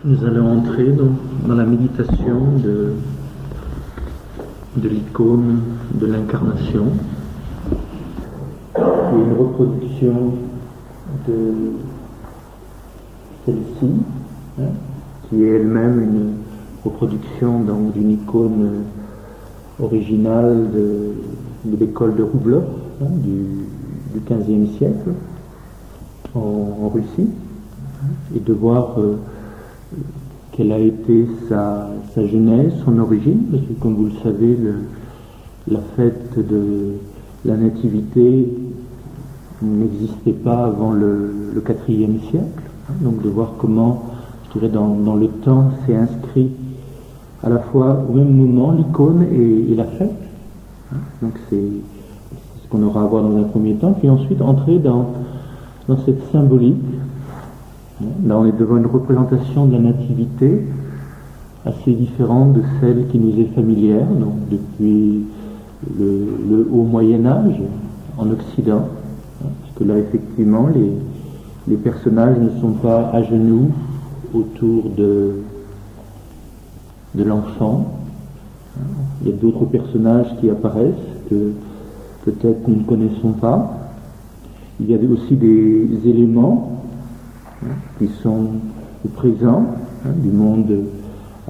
Nous allons entrer dans la méditation de l'icône de l'incarnation, qui est une reproduction de celle-ci, qui est elle-même une reproduction d'une icône originale de l'école de Rublev, du XVe siècle en Russie, et de voir quelle a été sa genèse, son origine, parce que comme vous le savez, la fête de la nativité n'existait pas avant le IVe siècle, donc de voir comment, je dirais, dans le temps s'est inscrit à la fois au même moment l'icône et la fête. Donc c'est ce qu'on aura à voir dans un premier temps, puis ensuite entrer dans cette symbolique. Là, on est devant une représentation de la nativité assez différente de celle qui nous est familière, donc depuis le haut Moyen-Âge en Occident, parce que là, effectivement, les personnages ne sont pas à genoux autour de l'enfant. Il y a d'autres personnages qui apparaissent que peut-être nous ne connaissons pas. Il y a aussi des éléments qui sont présents du monde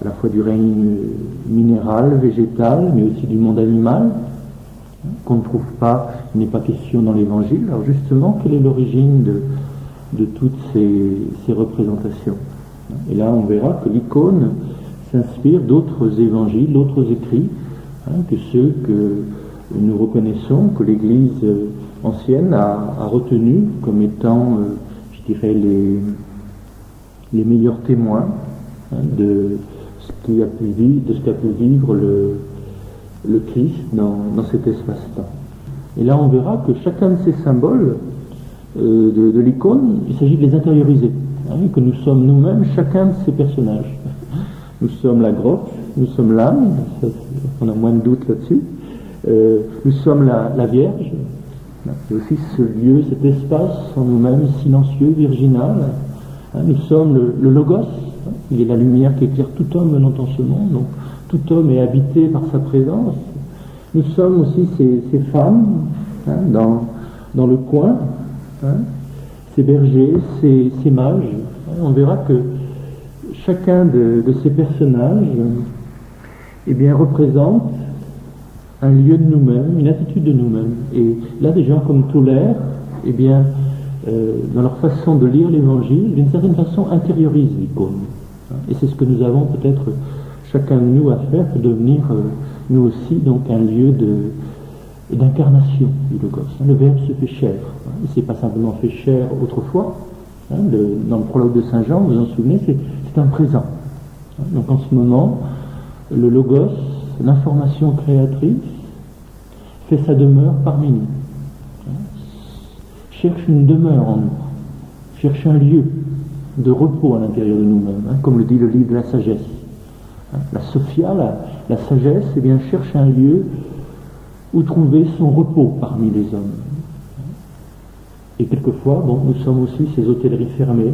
à la fois du règne minéral, végétal, mais aussi du monde animal, qu'on ne trouve pas, il n'est pas question dans l'Évangile. Alors justement, quelle est l'origine de toutes ces représentations? Et là, on verra que l'icône s'inspire d'autres évangiles, d'autres écrits, que ceux que nous reconnaissons, que l'Église ancienne a retenus comme étant je dirais les meilleurs témoins de ce qu'a pu vivre le Christ dans cet espace-temps. Et là, on verra que chacun de ces symboles de l'icône, il s'agit de les intérioriser, et que nous sommes nous-mêmes chacun de ces personnages. Nous sommes la grotte, nous sommes l'âme, on a moins de doute là-dessus. Nous sommes la Vierge. Et aussi ce lieu, cet espace en nous-mêmes silencieux, virginal. Nous sommes le Logos, il est la lumière qui éclaire tout homme venant en ce monde, donc tout homme est habité par sa présence. Nous sommes aussi ces femmes dans le coin, ces bergers, ces mages. On verra que chacun de ces personnages représente un lieu de nous-mêmes, une attitude de nous-mêmes. Et là, des gens comme Tolaire, dans leur façon de lire l'Évangile, d'une certaine façon intériorisent l'icône. Et c'est ce que nous avons peut-être chacun de nous à faire pour devenir, nous aussi, donc un lieu d'incarnation du Logos. Le Verbe se fait chair. Il ne s'est pas simplement fait chair autrefois. Dans le prologue de Saint Jean, vous vous en souvenez, c'est un présent. Donc en ce moment, le Logos, l'information créatrice, fait sa demeure parmi nous. Cherche une demeure en nous, cherche un lieu de repos à l'intérieur de nous-mêmes, comme le dit le livre de la sagesse. La Sophia, la sagesse, cherche un lieu où trouver son repos parmi les hommes. Et quelquefois, nous sommes aussi ces hôtelleries fermées,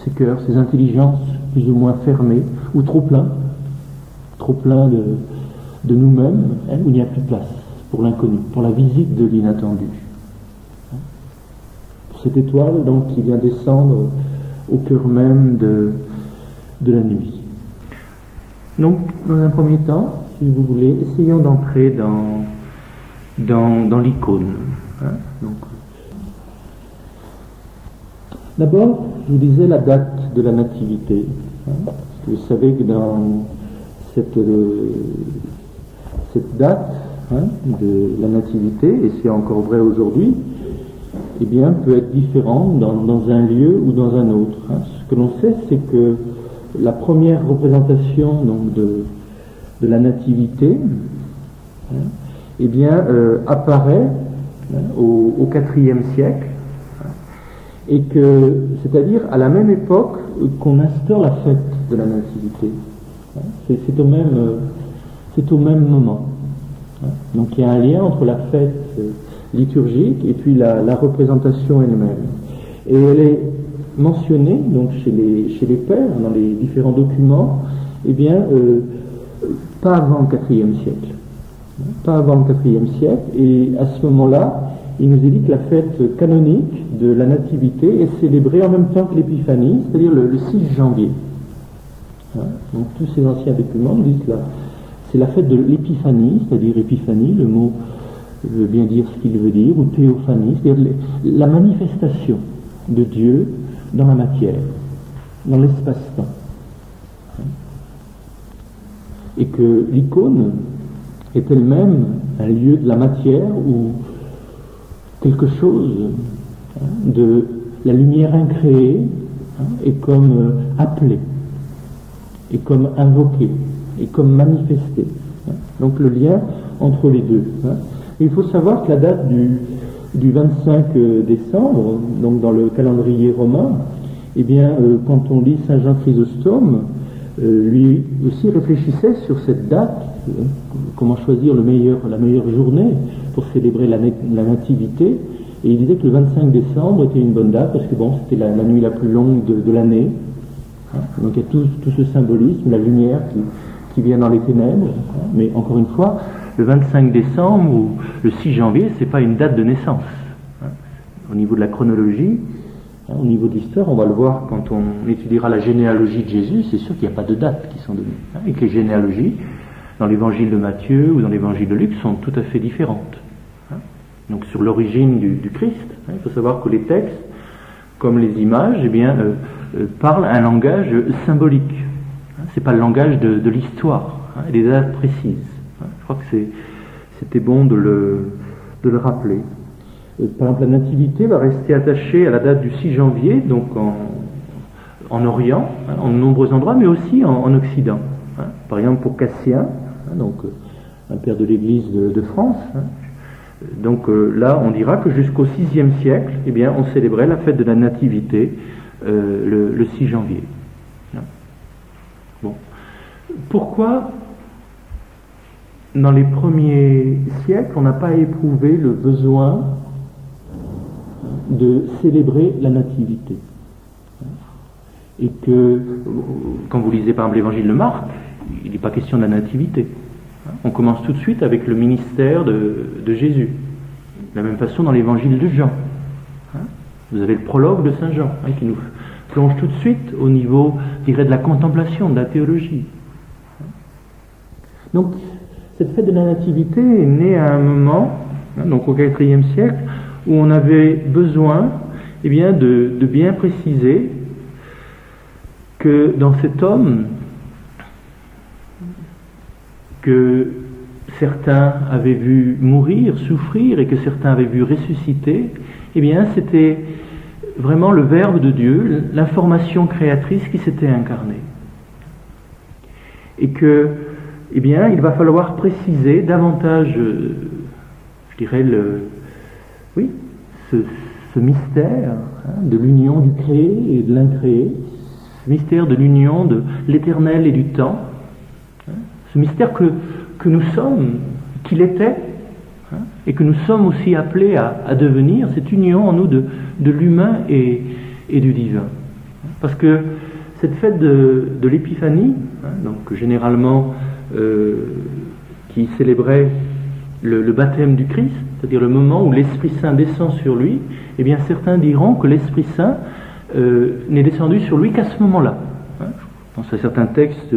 ces cœurs, ces intelligences plus ou moins fermées, ou trop pleins de nous-mêmes, où il n'y a plus de place pour l'inconnu, pour la visite de l'inattendu. Pour cette étoile, donc, qui vient descendre au cœur même de la nuit. Donc, dans un premier temps, si vous voulez, essayons d'entrer dans l'icône. D'abord, je vous disais la date de la nativité. Parce que vous savez que dans cette date de la nativité, et c'est encore vrai aujourd'hui, peut être différente dans un lieu ou dans un autre. Ce que l'on sait, c'est que la première représentation donc, de la nativité apparaît au IVe siècle, et que, c'est-à-dire à la même époque qu'on instaure la fête de la nativité. C'est au même moment. Donc il y a un lien entre la fête liturgique et puis la représentation elle-même. Et elle est mentionné donc chez les pères, dans les différents documents, eh bien, pas avant le IVe siècle. Pas avant le IVe siècle, et à ce moment-là, il nous est dit que la fête canonique de la Nativité est célébrée en même temps que l'Épiphanie, c'est-à-dire le 6 janvier. Donc tous ces anciens documents nous disent que c'est la fête de l'Épiphanie, c'est-à-dire Épiphanie, le mot veut bien dire ce qu'il veut dire, ou théophanie, c'est-à-dire la manifestation de Dieu dans la matière, dans l'espace-temps. Et que l'icône est elle-même un lieu de la matière où quelque chose de la lumière incréée est comme appelé, est comme invoqué, est comme manifesté. Donc le lien entre les deux. Il faut savoir que la date du 25 décembre, donc dans le calendrier romain, eh bien, quand on lit Saint Jean Chrysostome, lui aussi réfléchissait sur cette date, comment choisir la meilleure journée pour célébrer la nativité, et il disait que le 25 décembre était une bonne date parce que bon, c'était la nuit la plus longue de l'année. Donc il y a tout ce symbolisme, la lumière qui vient dans les ténèbres. Mais encore une fois, le 25 décembre ou le 6 janvier, c'est pas une date de naissance. Au niveau de la chronologie, au niveau de l'histoire, on va le voir quand on étudiera la généalogie de Jésus, c'est sûr qu'il n'y a pas de dates qui sont données. Et que les généalogies, dans l'évangile de Matthieu ou dans l'évangile de Luc, sont tout à fait différentes. Donc sur l'origine du Christ, il faut savoir que les textes, comme les images, eh bien, parlent un langage symbolique. C'est pas le langage de l'histoire, et des dates précises. Je crois que c'était bon de le rappeler. Par exemple, la Nativité va rester attachée à la date du 6 janvier, donc en Orient, en nombreux endroits, mais aussi en Occident. Par exemple, pour Cassien, donc un père de l'Église de France. Donc là, on dira que jusqu'au VIe siècle, eh bien, on célébrait la fête de la Nativité le 6 janvier. Bon. Pourquoi, dans les premiers siècles, on n'a pas éprouvé le besoin de célébrer la Nativité? Et que, quand vous lisez par exemple l'évangile de Marc, il n'est pas question de la Nativité. On commence tout de suite avec le ministère de Jésus. De la même façon dans l'évangile de Jean. Vous avez le prologue de Saint Jean, qui nous plonge tout de suite au niveau, je dirais, de la contemplation, de la théologie. Donc, cette fête de la Nativité est née à un moment, donc au IVe siècle, où on avait besoin, eh bien, de bien préciser que dans cet homme que certains avaient vu mourir, souffrir, et que certains avaient vu ressusciter, eh bien, c'était vraiment le Verbe de Dieu, l'information créatrice qui s'était incarnée. Et que, eh bien, il va falloir préciser davantage, je dirais, ce mystère de l'union du créé et de l'incréé, ce mystère de l'union de l'éternel et du temps, ce mystère que nous sommes, qu'il était, et que nous sommes aussi appelés à devenir, cette union en nous de l'humain et du divin. Parce que cette fête de l'Épiphanie, donc généralement qui célébrait le baptême du Christ, c'est-à-dire le moment où l'Esprit Saint descend sur lui, eh bien certains diront que l'Esprit Saint n'est descendu sur lui qu'à ce moment-là. Je pense à certains textes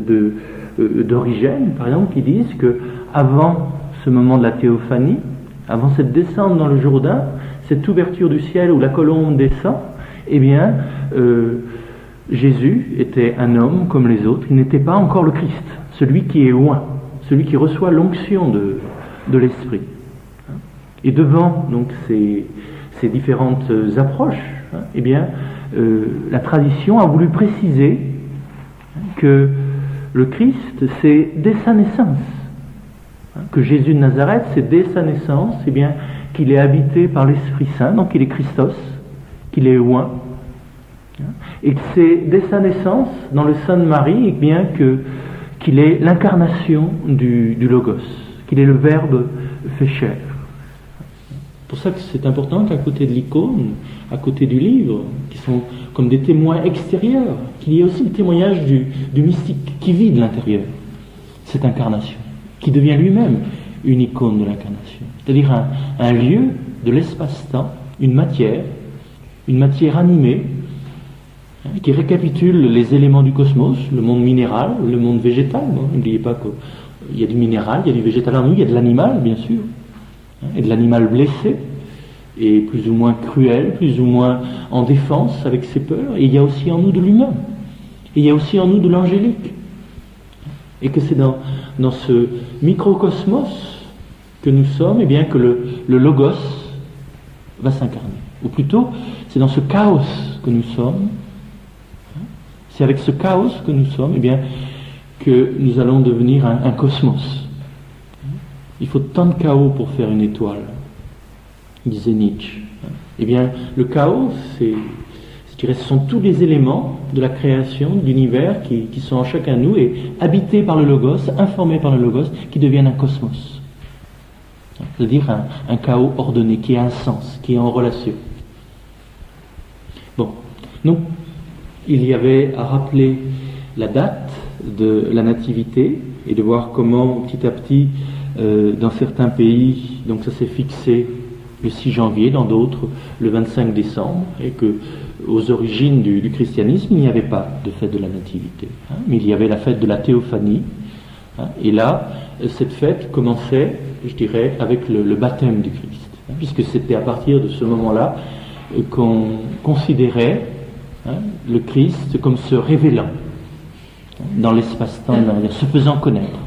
d'Origène, par exemple, qui disent que avant ce moment de la théophanie, avant cette descente dans le Jourdain, cette ouverture du ciel où la colombe descend, eh bien, Jésus était un homme comme les autres, il n'était pas encore le Christ, celui qui est loin, celui qui reçoit l'onction de l'Esprit. Et devant donc ces différentes approches, eh bien, la tradition a voulu préciser que le Christ, c'est dès sa naissance, que Jésus de Nazareth, c'est dès sa naissance, eh bien, qu'il est habité par l'Esprit Saint, donc il est Christos, qu'il est loin, et que c'est dès sa naissance, dans le sein de Marie, eh bien, qu'il est l'incarnation du Logos, qu'il est le Verbe fait chair, pour ça que c'est important qu'à côté de l'icône, à côté du livre, qui sont comme des témoins extérieurs, qu'il y ait aussi le témoignage du mystique qui vit de l'intérieur cette incarnation, qui devient lui-même une icône de l'incarnation, c'est-à-dire un lieu de l'espace-temps, une matière animée, qui récapitule les éléments du cosmos, le monde minéral, le monde végétal. N'oubliez pas qu'il y a du minéral, il y a du végétal en nous, il y a de l'animal, bien sûr, et de l'animal blessé, et plus ou moins cruel, plus ou moins en défense avec ses peurs, et il y a aussi en nous de l'humain, et il y a aussi en nous de l'angélique. Et que c'est dans ce microcosmos que nous sommes, et bien que le logos va s'incarner. Ou plutôt, c'est dans ce chaos que nous sommes, c'est avec ce chaos que nous sommes, et bien, que nous allons devenir un cosmos. Il faut tant de chaos pour faire une étoile, disait Nietzsche. Eh bien, le chaos, je dirais, ce sont tous les éléments de la création, de l'univers qui sont en chacun de nous et habités par le logos, informés par le logos, qui deviennent un cosmos. C'est-à-dire un chaos ordonné, qui a un sens, qui est en relation. Bon, donc, il y avait à rappeler la date de la nativité et de voir comment, petit à petit, dans certains pays, donc ça s'est fixé le 6 janvier, dans d'autres le 25 décembre, et que aux origines du christianisme, il n'y avait pas de fête de la nativité, mais il y avait la fête de la théophanie, et là, cette fête commençait, je dirais, avec le baptême du Christ, puisque c'était à partir de ce moment-là qu'on considérait le Christ comme se révélant dans l'espace-temps, se faisant connaître.